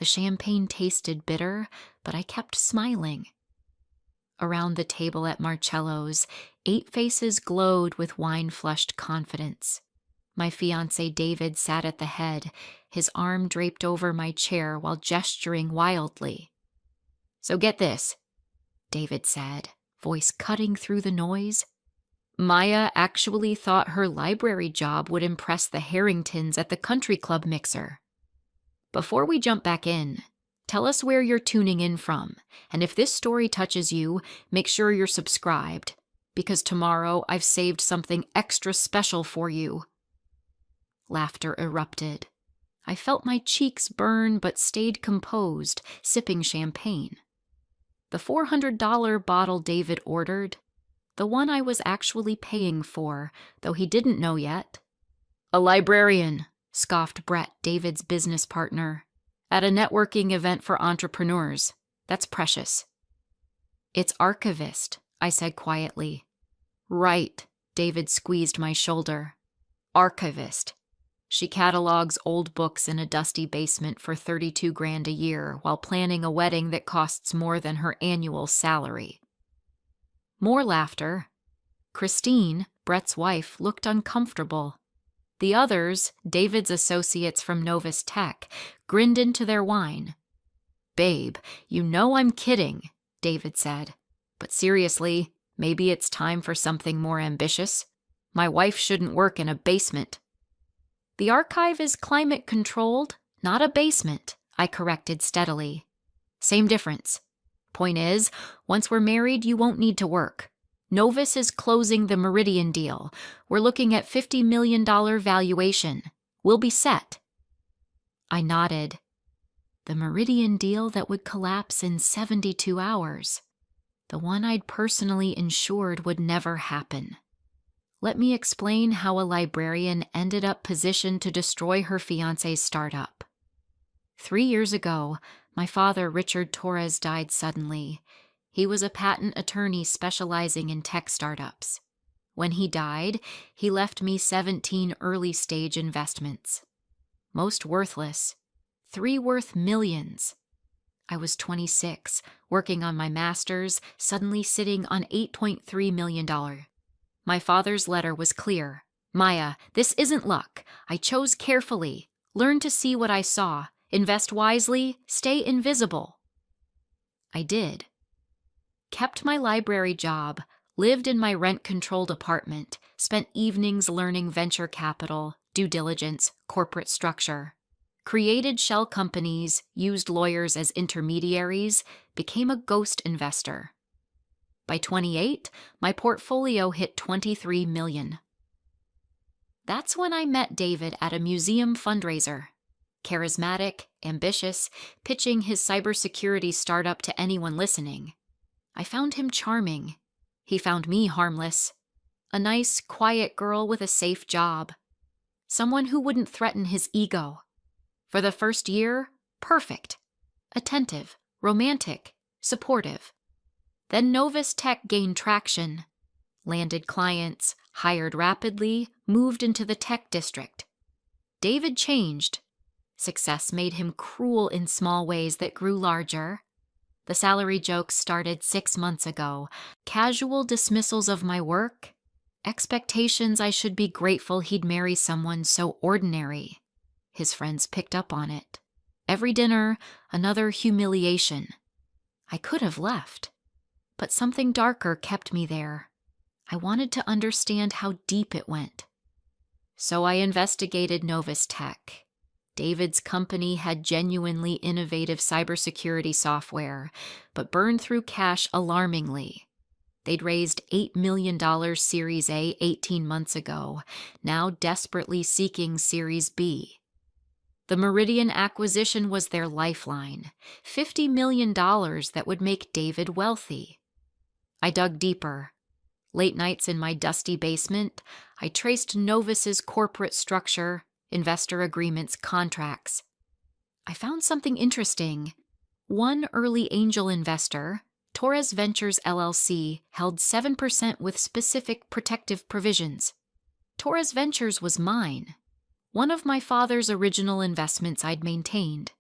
The champagne tasted bitter, but I kept smiling. Around the table at Marcello's, 8 faces glowed with wine-flushed confidence. My fiancé David sat at the head, his arm draped over my chair while gesturing wildly. "So get this," David said, voice cutting through the noise. "Maya actually thought her library job would impress the Harringtons at the country club mixer. Before we jump back in, tell us where you're tuning in from, and if this story touches you, make sure you're subscribed, because tomorrow I've saved something extra special for you." Laughter erupted. I felt my cheeks burn but stayed composed, sipping champagne. The $400 bottle David ordered, the one I was actually paying for, though he didn't know yet. "A librarian," scoffed Brett, David's business partner, "at a networking event for entrepreneurs. That's precious." "It's archivist," I said quietly. "Right," David squeezed my shoulder. "Archivist. She catalogs old books in a dusty basement for $32,000 a year while planning a wedding that costs more than her annual salary." More laughter. Christine, Brett's wife, looked uncomfortable. The others, David's associates from Novus Tech, grinned into their wine. "Babe, you know I'm kidding," David said. "But seriously, maybe it's time for something more ambitious. My wife shouldn't work in a basement." "The archive is climate-controlled, not a basement," I corrected steadily. "Same difference. Point is, once we're married, you won't need to work. Novus is closing the Meridian deal. We're looking at $50 million valuation. We'll be set." I nodded. The Meridian deal that would collapse in 72 hours. The one I'd personally ensured would never happen. Let me explain how a librarian ended up positioned to destroy her fiancé's startup. 3 years ago, my father, Richard Torres, died suddenly. He was a patent attorney specializing in tech startups. When he died, he left me 17 early-stage investments. Most worthless, 3 worth millions. I was 26, working on my master's, suddenly sitting on $8.3 million. My father's letter was clear. "Maya, this isn't luck. I chose carefully. Learn to see what I saw. Invest wisely. Stay invisible." I did. Kept my library job, lived in my rent-controlled apartment, spent evenings learning venture capital, due diligence, corporate structure. Created shell companies, used lawyers as intermediaries, became a ghost investor. By 28, my portfolio hit $23 million. That's when I met David at a museum fundraiser. Charismatic, ambitious, pitching his cybersecurity startup to anyone listening. I found him charming. He found me harmless. A nice, quiet girl with a safe job. Someone who wouldn't threaten his ego. For the first year, perfect. Attentive, romantic, supportive. Then Novus Tech gained traction. Landed clients, hired rapidly, moved into the tech district. David changed. Success made him cruel in small ways that grew larger. The salary jokes started 6 months ago. Casual dismissals of my work. Expectations I should be grateful he'd marry someone so ordinary. His friends picked up on it. Every dinner, another humiliation. I could have left. But something darker kept me there. I wanted to understand how deep it went. So I investigated Novus Tech. David's company had genuinely innovative cybersecurity software, but burned through cash alarmingly. They'd raised $8 million Series A 18 months ago, now desperately seeking Series B. The Meridian acquisition was their lifeline, $50 million that would make David wealthy. I dug deeper. Late nights in my dusty basement, I traced Novus's corporate structure, investor agreements, contracts. I found something interesting. One early angel investor, Torres Ventures LLC, held 7% with specific protective provisions. Torres Ventures was mine. One of my father's original investments I'd maintained.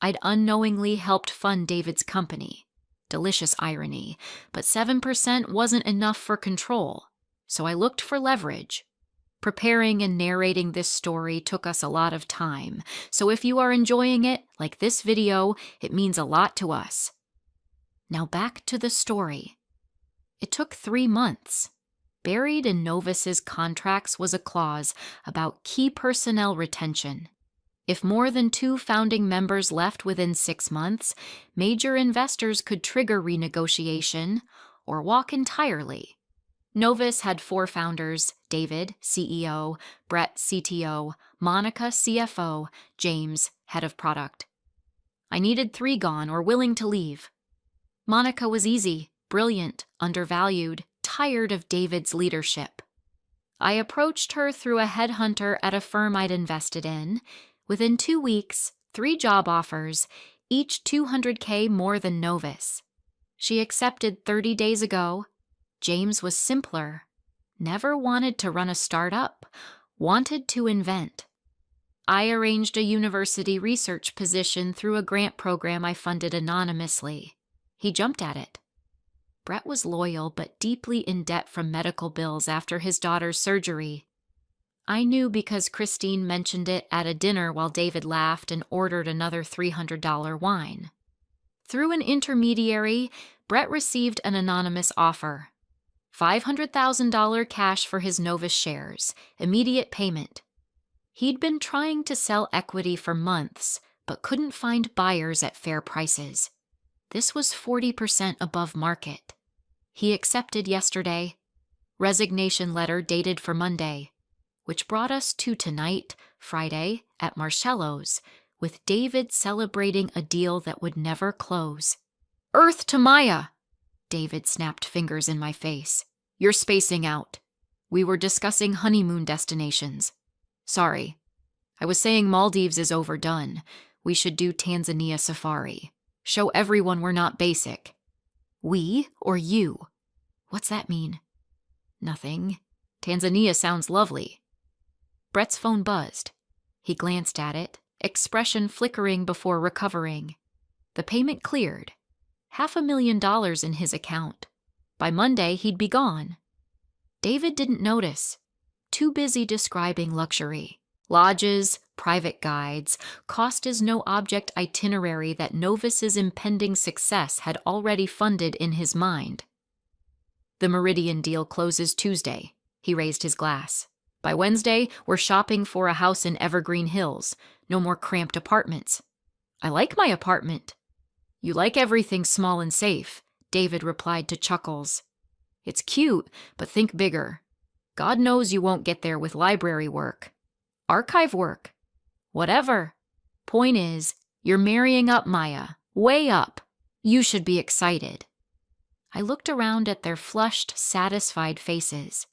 I'd unknowingly helped fund David's company. Delicious irony, but 7% wasn't enough for control, so I looked for leverage. Preparing and narrating this story took us a lot of time, so if you are enjoying it, like this video, it means a lot to us. Now back to the story. It took 3 months. Buried in Novus's contracts was a clause about key personnel retention. If more than 2 founding members left within 6 months, major investors could trigger renegotiation or walk entirely. Novus had 4 founders: David, CEO, Brett, CTO, Monica, CFO, James, head of product. I needed 3 gone or willing to leave. Monica was easy, brilliant, undervalued, tired of David's leadership. I approached her through a headhunter at a firm I'd invested in. Within 2 weeks, 3 job offers, each $200K more than Novus. She accepted 30 days ago. James was simpler. Never wanted to run a startup, wanted to invent. I arranged a university research position through a grant program I funded anonymously. He jumped at it. Brett was loyal but deeply in debt from medical bills after his daughter's surgery. I knew because Christine mentioned it at a dinner while David laughed and ordered another $300 wine. Through an intermediary, Brett received an anonymous offer. $500,000 cash for his Novus shares, immediate payment. He'd been trying to sell equity for months, but couldn't find buyers at fair prices. This was 40% above market. He accepted yesterday. Resignation letter dated for Monday, which brought us to tonight, Friday, at Marcello's, with David celebrating a deal that would never close. Earth to Maya! David snapped fingers in my face. You're spacing out. We were discussing honeymoon destinations. Sorry. I was saying Maldives is overdone. We should do Tanzania safari. Show everyone we're not basic. We or you? What's that mean? Nothing. Tanzania sounds lovely. Brett's phone buzzed. He glanced at it, expression flickering before recovering. The payment cleared. $500,000 in his account. By Monday, he'd be gone. David didn't notice. Too busy describing luxury. Lodges, private guides, cost-as-no-object itinerary that Novus's impending success had already funded in his mind. The Meridian deal closes Tuesday. He raised his glass. By Wednesday, we're shopping for a house in Evergreen Hills. No more cramped apartments. I like my apartment. You like everything small and safe, David replied to chuckles. It's cute, but think bigger. God knows you won't get there with library work. Archive work. Whatever. Point is, you're marrying up, Maya. Way up. You should be excited. I looked around at their flushed, satisfied faces.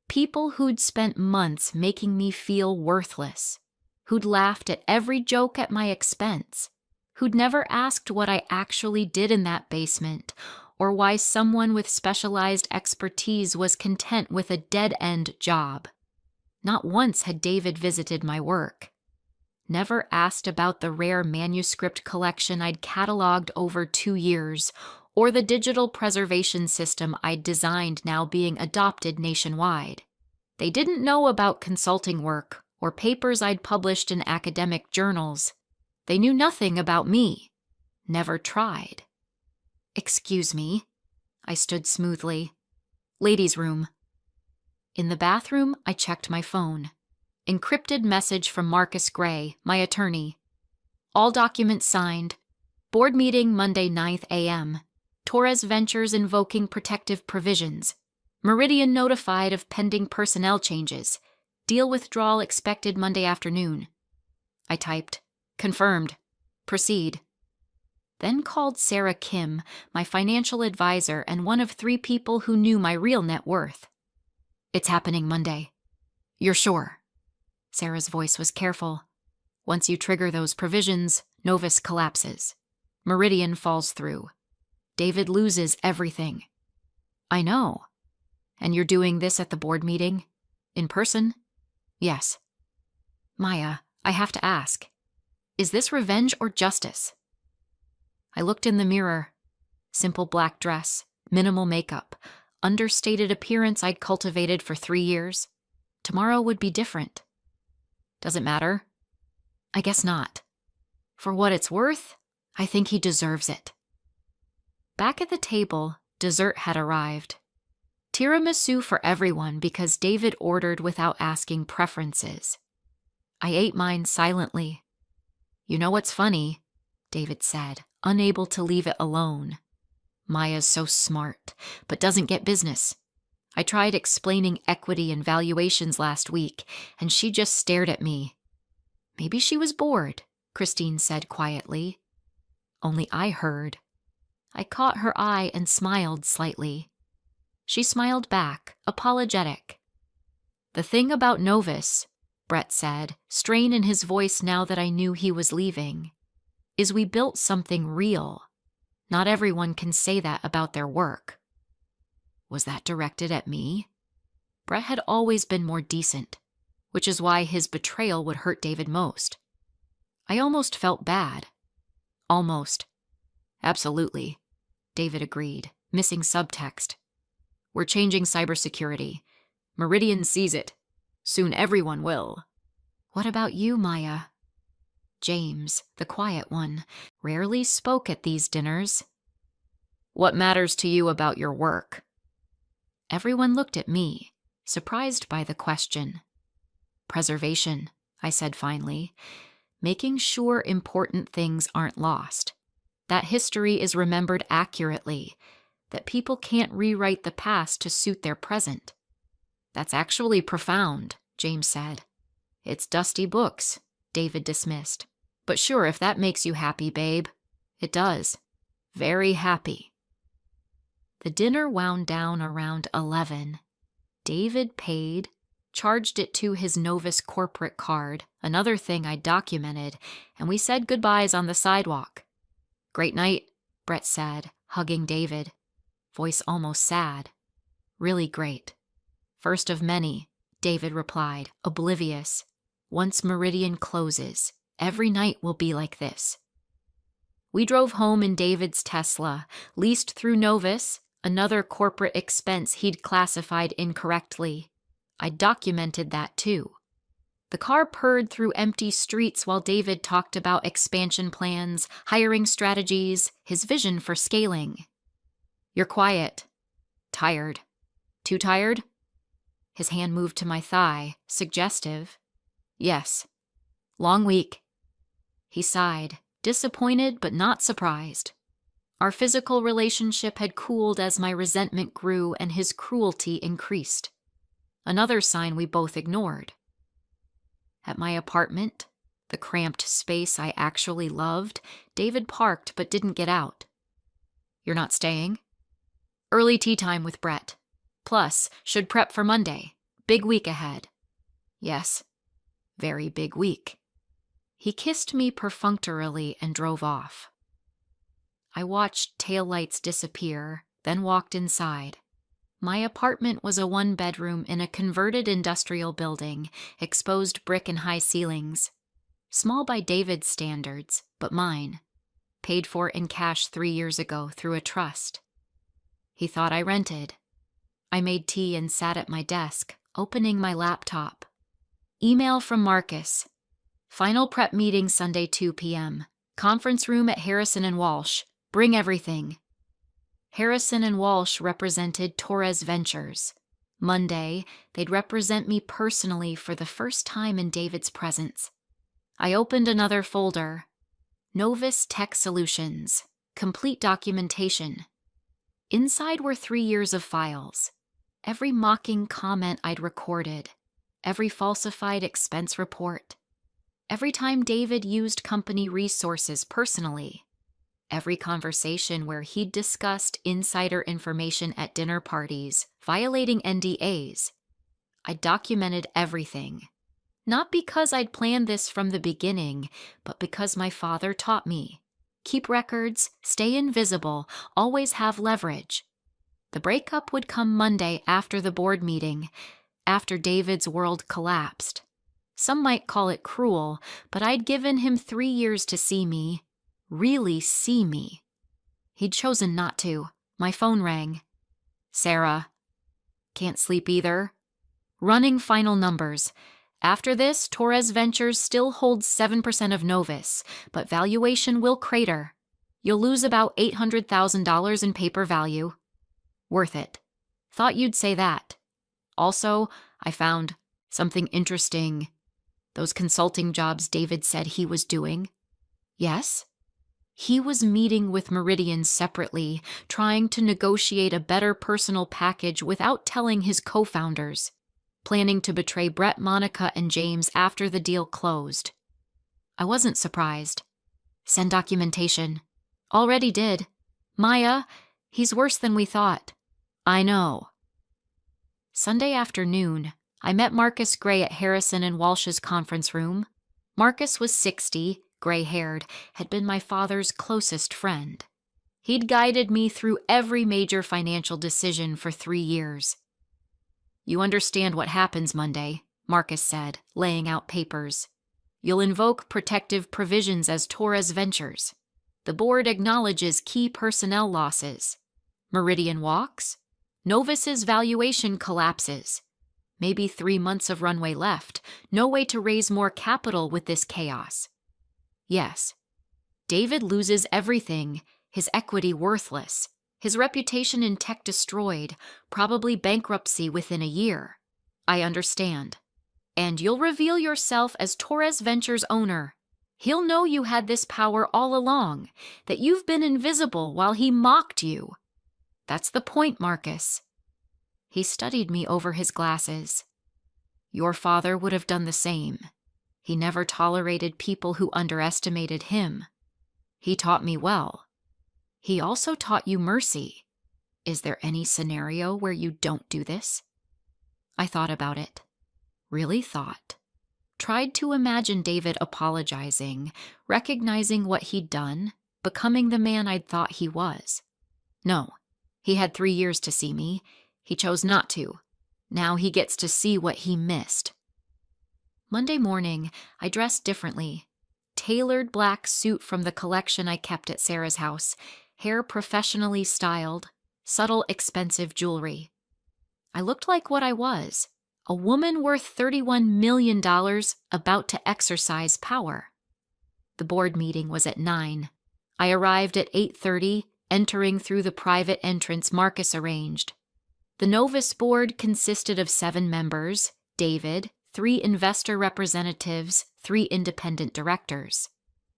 People who'd spent months making me feel worthless. Who'd laughed at every joke at my expense. Who'd never asked what I actually did in that basement, or why someone with specialized expertise was content with a dead-end job. Not once had David visited my work. Never asked about the rare manuscript collection I'd cataloged over 2 years, or the digital preservation system I'd designed now being adopted nationwide. They didn't know about consulting work or papers I'd published in academic journals. They knew nothing about me. Never tried. Excuse me. I stood smoothly. Ladies' room. In the bathroom, I checked my phone. Encrypted message from Marcus Gray, my attorney. All documents signed. Board meeting Monday 9th a.m. Torres Ventures invoking protective provisions. Meridian notified of pending personnel changes. Deal withdrawal expected Monday afternoon. I typed. Confirmed. Proceed. Then called Sarah Kim, my financial advisor and one of 3 people who knew my real net worth. It's happening Monday. You're sure? Sarah's voice was careful. Once you trigger those provisions, Novus collapses. Meridian falls through. David loses everything. I know. And you're doing this at the board meeting? In person? Yes. Maya, I have to ask. Is this revenge or justice? I looked in the mirror. Simple black dress, minimal makeup, understated appearance I'd cultivated for 3 years. Tomorrow would be different. Does it matter? I guess not. For what it's worth, I think he deserves it. Back at the table, dessert had arrived. Tiramisu for everyone because David ordered without asking preferences. I ate mine silently. You know what's funny? David said, unable to leave it alone. Maya's so smart, but doesn't get business. I tried explaining equity and valuations last week, and she just stared at me. Maybe she was bored, Christine said quietly. Only I heard. I caught her eye and smiled slightly. She smiled back, apologetic. The thing about Novus, Brett said, strain in his voice now that I knew he was leaving, is we built something real. Not everyone can say that about their work. Was that directed at me? Brett had always been more decent, which is why his betrayal would hurt David most. I almost felt bad. Almost. Absolutely, David agreed, missing subtext. We're changing cybersecurity. Meridian sees it. Soon everyone will. What about you, Maya? James, the quiet one, rarely spoke at these dinners. What matters to you about your work? Everyone looked at me, surprised by the question. Preservation, I said finally, making sure important things aren't lost, that history is remembered accurately, that people can't rewrite the past to suit their present. That's actually profound, James said. It's dusty books, David dismissed. But sure, if that makes you happy, babe. It does. Very happy. The dinner wound down around 11. David paid, charged it to his Novus corporate card, another thing I documented, and we said goodbyes on the sidewalk. Great night, Brett said, hugging David. Voice almost sad. Really great. First of many, David replied, oblivious. Once Meridian closes, every night will be like this. We drove home in David's Tesla, leased through Novus, another corporate expense he'd classified incorrectly. I documented that too. The car purred through empty streets while David talked about expansion plans, hiring strategies, his vision for scaling. You're quiet. Tired. Too tired? His hand moved to my thigh, suggestive. Yes. Long week. He sighed, disappointed but not surprised. Our physical relationship had cooled as my resentment grew and his cruelty increased. Another sign we both ignored. At my apartment, the cramped space I actually loved, David parked but didn't get out. You're not staying? Early tea time with Brett. Plus, should prep for Monday. Big week ahead. Yes. Very big week. He kissed me perfunctorily and drove off. I watched taillights disappear, then walked inside. My apartment was a 1-bedroom in a converted industrial building, exposed brick and high ceilings. Small by David's standards, but mine. Paid for in cash 3 years ago through a trust. He thought I rented. I made tea and sat at my desk, opening my laptop. Email from Marcus. Final prep meeting Sunday 2 p.m. Conference room at Harrison and Walsh. Bring everything. Harrison and Walsh represented Torres Ventures. Monday, they'd represent me personally for the first time in David's presence. I opened another folder. Novus Tech Solutions. Complete documentation. Inside were 3 years of files. Every mocking comment I'd recorded. Every falsified expense report. Every time David used company resources personally. Every conversation where he'd discussed insider information at dinner parties, violating NDAs. I documented everything. Not because I'd planned this from the beginning, but because my father taught me. Keep records, stay invisible, always have leverage. The breakup would come Monday after the board meeting, after David's world collapsed. Some might call it cruel, but I'd given him 3 years to see me. Really see me. He'd chosen not to. My phone rang. Sarah. Can't sleep either. Running final numbers. After this, Torres Ventures still holds 7% of Novus, but valuation will crater. You'll lose about $800,000 in paper value. Worth it. Thought you'd say that. Also, I found something interesting. Those consulting jobs David said he was doing. Yes? He was meeting with Meridian separately, trying to negotiate a better personal package without telling his co-founders, planning to betray Brett, Monica, and James after the deal closed. I wasn't surprised. Send documentation. Already did. Maya, he's worse than we thought. I know. Sunday afternoon, I met Marcus Gray at Harrison and Walsh's conference room. Marcus was 60, gray-haired, had been my father's closest friend. He'd guided me through every major financial decision for 3 years. You understand what happens Monday, Marcus said, laying out papers. You'll invoke protective provisions as Torres Ventures. The board acknowledges key personnel losses. Meridian walks. Novus's valuation collapses. Maybe 3 months of runway left. No way to raise more capital with this chaos. Yes. David loses everything, his equity worthless, his reputation in tech destroyed, probably bankruptcy within a year. I understand. And you'll reveal yourself as Torres Ventures owner. He'll know you had this power all along, that you've been invisible while he mocked you. That's the point, Marcus. He studied me over his glasses. Your father would have done the same. He never tolerated people who underestimated him. He taught me well. He also taught you mercy. Is there any scenario where you don't do this? I thought about it. Really thought. Tried to imagine David apologizing, recognizing what he'd done, becoming the man I'd thought he was. No, he had 3 years to see me. He chose not to. Now he gets to see what he missed. Monday morning, I dressed differently. Tailored black suit from the collection I kept at Sarah's house, hair professionally styled, subtle expensive jewelry. I looked like what I was, a woman worth $31 million about to exercise power. The board meeting was at 9. I arrived at 8:30, entering through the private entrance Marcus arranged. The Novus board consisted of 7 members, David, 3 investor representatives, 3 independent directors.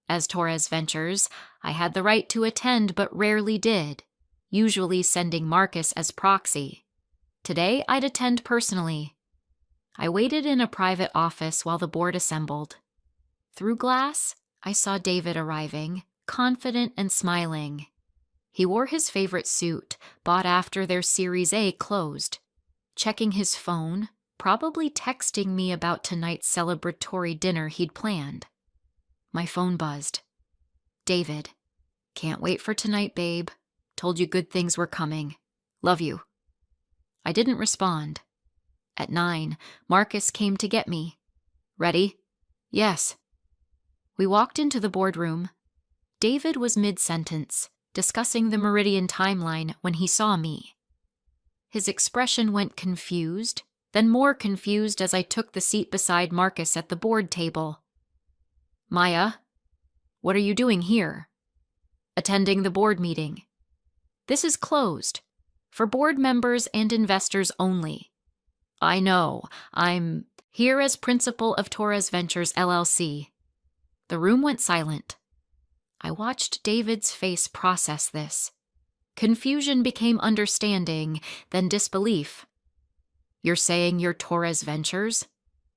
As Torres Ventures, I had the right to attend but rarely did, usually sending Marcus as proxy. Today, I'd attend personally. I waited in a private office while the board assembled. Through glass, I saw David arriving, confident and smiling. He wore his favorite suit, bought after their Series A closed. Checking his phone, probably texting me about tonight's celebratory dinner he'd planned. My phone buzzed. David. Can't wait for tonight, babe. Told you good things were coming. Love you. I didn't respond. At 9, Marcus came to get me. Ready? Yes. We walked into the boardroom. David was mid-sentence, discussing the Meridian timeline when he saw me. His expression went confused, then more confused as I took the seat beside Marcus at the board table. Maya, what are you doing here? Attending the board meeting. This is closed, for board members and investors only. I know, I'm here as principal of Torres Ventures, LLC. The room went silent. I watched David's face process this. Confusion became understanding, then disbelief. You're saying you're Torres Ventures?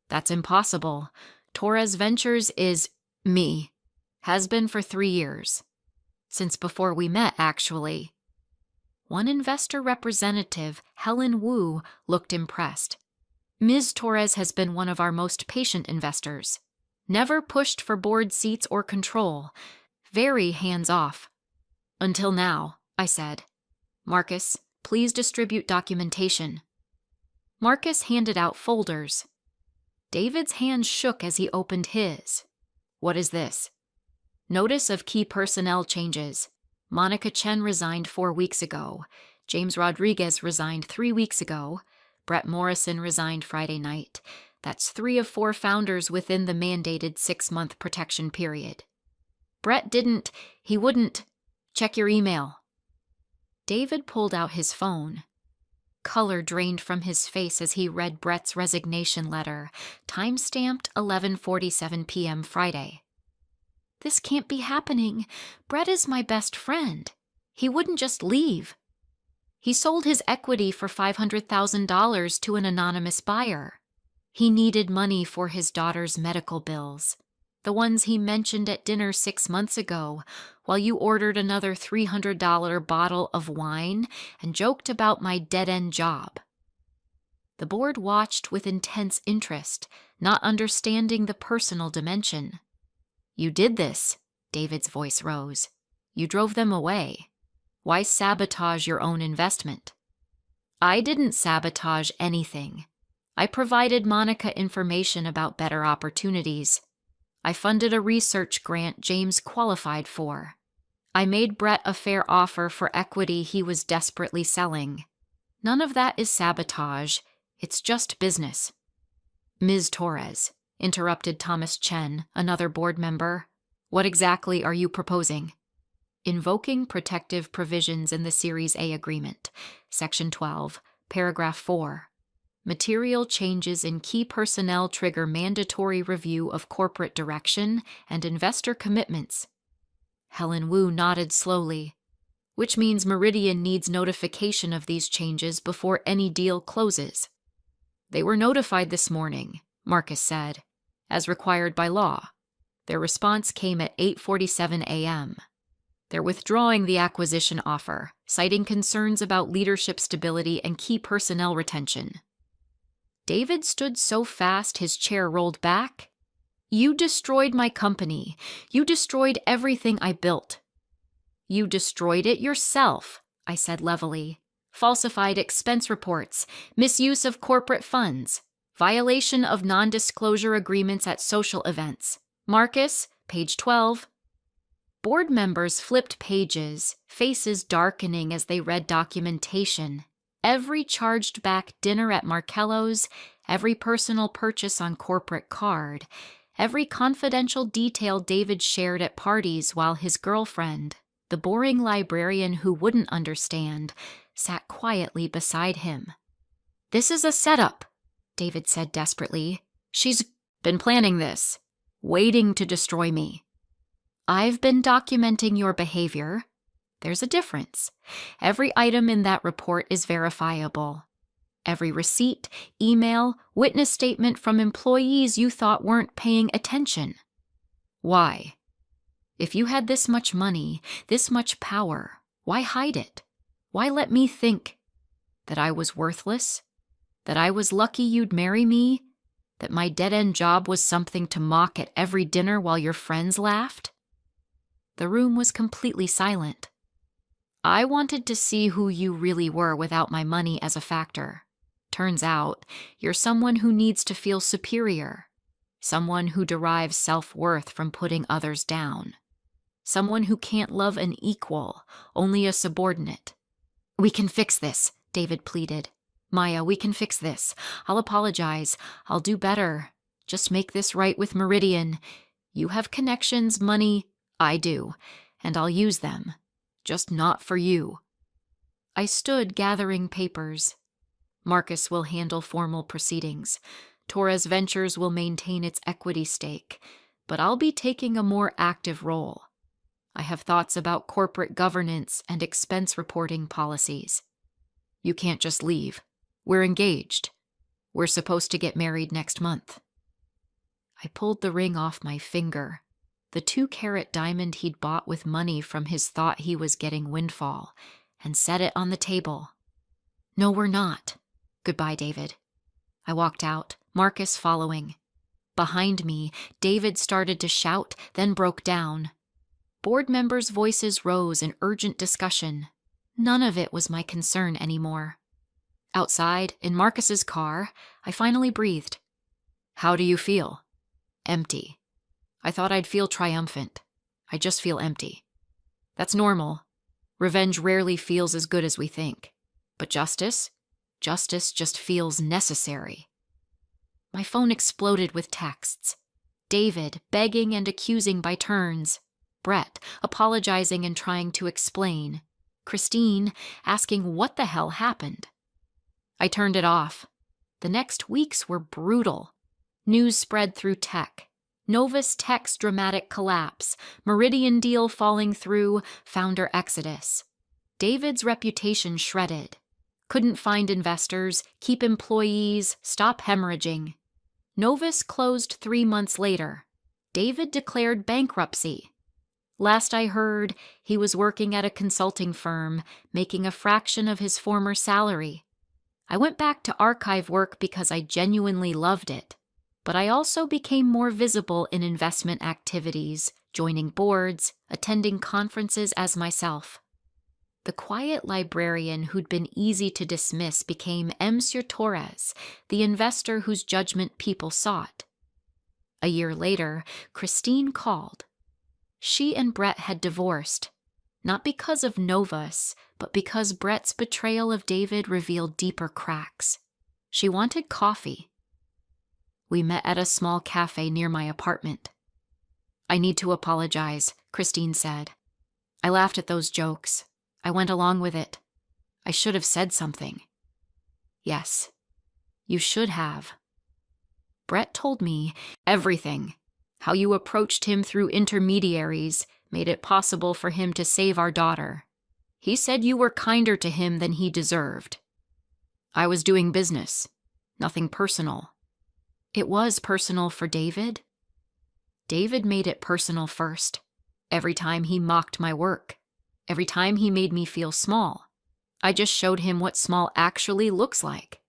That's impossible. Torres Ventures is me. Has been for 3 years. Since before we met, actually. One investor representative, Helen Wu, looked impressed. Ms. Torres has been one of our most patient investors. Never pushed for board seats or control. Very hands-off. Until now, I said. Marcus, please distribute documentation. Marcus handed out folders. David's hand shook as he opened his. What is this? Notice of key personnel changes. Monica Chen resigned 4 weeks ago. James Rodriguez resigned 3 weeks ago. Brett Morrison resigned Friday night. That's 3 of 4 founders within the mandated 6-month protection period. Brett wouldn't. Check your email. David pulled out his phone. Color drained from his face as he read Brett's resignation letter, time-stamped 11:47 p.m. Friday. This can't be happening. Brett is my best friend. He wouldn't just leave. He sold his equity for $500,000 to an anonymous buyer. He needed money for his daughter's medical bills, the ones he mentioned at dinner 6 months ago, while you ordered another $300 bottle of wine and joked about my dead-end job. The board watched with intense interest, not understanding the personal dimension. You did this, David's voice rose. You drove them away. Why sabotage your own investment? I didn't sabotage anything. I provided Monica information about better opportunities. I funded a research grant James qualified for. I made Brett a fair offer for equity he was desperately selling. None of that is sabotage. It's just business. Ms. Torres, interrupted Thomas Chen, another board member. What exactly are you proposing? Invoking protective provisions in the Series A agreement, Section 12, Paragraph 4. Material changes in key personnel trigger mandatory review of corporate direction and investor commitments. Helen Wu nodded slowly, which means Meridian needs notification of these changes before any deal closes. They were notified this morning, Marcus said, as required by law. Their response came at 8:47 a.m. They're withdrawing the acquisition offer, citing concerns about leadership stability and key personnel retention. David stood so fast his chair rolled back. You destroyed my company. You destroyed everything I built. You destroyed it yourself, I said levelly. Falsified expense reports, misuse of corporate funds, violation of non-disclosure agreements at social events. Marcus, page 12. Board members flipped pages, faces darkening as they read documentation. Every charged-back dinner at Markello's, every personal purchase on corporate card, every confidential detail David shared at parties while his girlfriend, the boring librarian who wouldn't understand, sat quietly beside him. This is a setup, David said desperately. She's been planning this, waiting to destroy me. I've been documenting your behavior. There's a difference. Every item in that report is verifiable. Every receipt, email, witness statement from employees you thought weren't paying attention. Why? If you had this much money, this much power, why hide it? Why let me think that I was worthless? That I was lucky you'd marry me? That my dead-end job was something to mock at every dinner while your friends laughed? The room was completely silent. I wanted to see who you really were without my money as a factor. Turns out, you're someone who needs to feel superior. Someone who derives self-worth from putting others down. Someone who can't love an equal, only a subordinate. We can fix this, David pleaded. Maya, we can fix this. I'll apologize. I'll do better. Just make this right with Meridian. You have connections, money. I do, and I'll use them. Just not for you. I stood gathering papers. Marcus will handle formal proceedings. Torres Ventures will maintain its equity stake, but I'll be taking a more active role. I have thoughts about corporate governance and expense reporting policies. You can't just leave. We're engaged. We're supposed to get married next month. I pulled the ring off my finger. The 2-carat diamond he'd bought with money from his thought he was getting windfall, and set it on the table. No, we're not. Goodbye, David. I walked out, Marcus following. Behind me, David started to shout, then broke down. Board members' voices rose in urgent discussion. None of it was my concern anymore. Outside, in Marcus's car, I finally breathed. How do you feel? Empty. I thought I'd feel triumphant. I just feel empty. That's normal. Revenge rarely feels as good as we think. But justice? Justice just feels necessary. My phone exploded with texts. David begging and accusing by turns. Brett apologizing and trying to explain. Christine asking what the hell happened. I turned it off. The next weeks were brutal. News spread through tech. Novus Tech's dramatic collapse. Meridian deal falling through. Founder exodus. David's reputation shredded. Couldn't find investors, keep employees, stop hemorrhaging. Novus closed 3 months later. David declared bankruptcy. Last I heard, he was working at a consulting firm, making a fraction of his former salary. I went back to archive work because I genuinely loved it, but I also became more visible in investment activities, joining boards, attending conferences as myself. The quiet librarian who'd been easy to dismiss became Monsieur Torres, the investor whose judgment people sought. A year later, Christine called. She and Brett had divorced, not because of Novus, but because Brett's betrayal of David revealed deeper cracks. She wanted coffee. We met at a small cafe near my apartment. I need to apologize, Christine said. I laughed at those jokes. I went along with it. I should have said something. Yes, you should have. Brett told me everything. How you approached him through intermediaries made it possible for him to save our daughter. He said you were kinder to him than he deserved. I was doing business, nothing personal. It was personal for David. David made it personal first. Every time he mocked my work. Every time he made me feel small. I just showed him what small actually looks like.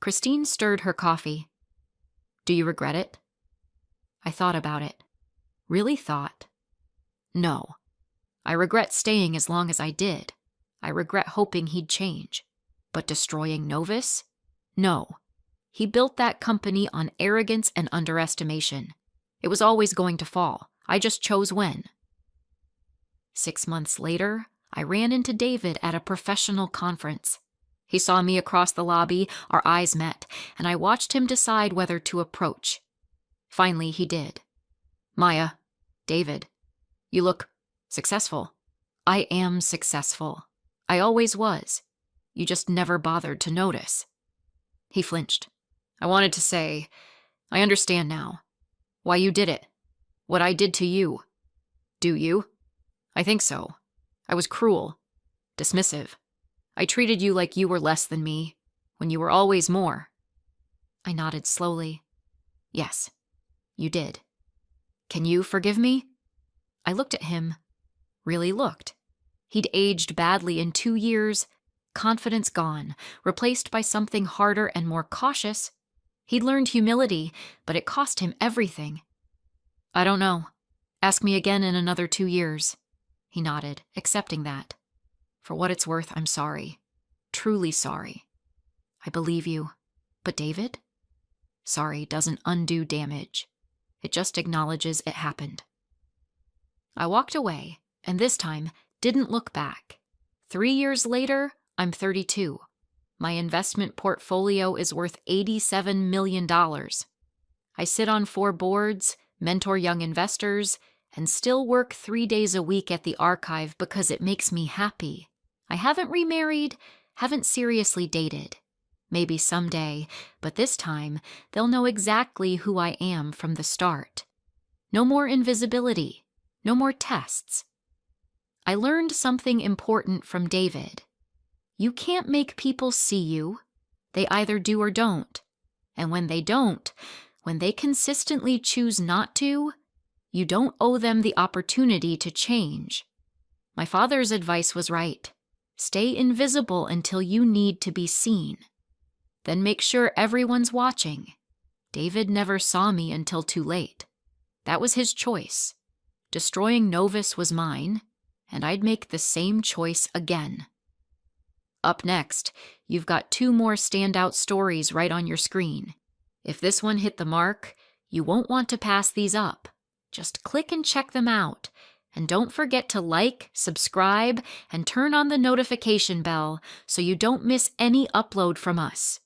Christine stirred her coffee. Do you regret it? I thought about it. Really thought. No. I regret staying as long as I did. I regret hoping he'd change. But destroying Novus? No. He built that company on arrogance and underestimation. It was always going to fall. I just chose when. 6 months later, I ran into David at a professional conference. He saw me across the lobby, our eyes met, and I watched him decide whether to approach. Finally, he did. Maya, David, you look successful. I am successful. I always was. You just never bothered to notice. He flinched. I wanted to say, I understand now. Why you did it. What I did to you. Do you? I think so. I was cruel. Dismissive. I treated you like you were less than me, when you were always more. I nodded slowly. Yes, you did. Can you forgive me? I looked at him. Really looked. He'd aged badly in 2 years, confidence gone, replaced by something harder and more cautious. He'd learned humility, but it cost him everything. I don't know. Ask me again in another 2 years. He nodded, accepting that. For what it's worth, I'm sorry. Truly sorry. I believe you. But David? Sorry doesn't undo damage. It just acknowledges it happened. I walked away, and this time didn't look back. 3 years later, I'm 32. My investment portfolio is worth $87 million. I sit on 4 boards, mentor young investors, and still work 3 days a week at the archive because it makes me happy. I haven't remarried, haven't seriously dated. Maybe someday, but this time they'll know exactly who I am from the start. No more invisibility, no more tests. I learned something important from David. You can't make people see you. They either do or don't. And when they don't, when they consistently choose not to, you don't owe them the opportunity to change. My father's advice was right. Stay invisible until you need to be seen. Then make sure everyone's watching. David never saw me until too late. That was his choice. Destroying Novus was mine, and I'd make the same choice again. Up next, you've got 2 more standout stories right on your screen. If this one hit the mark, you won't want to pass these up. Just click and check them out. And don't forget to like, subscribe, and turn on the notification bell so you don't miss any upload from us.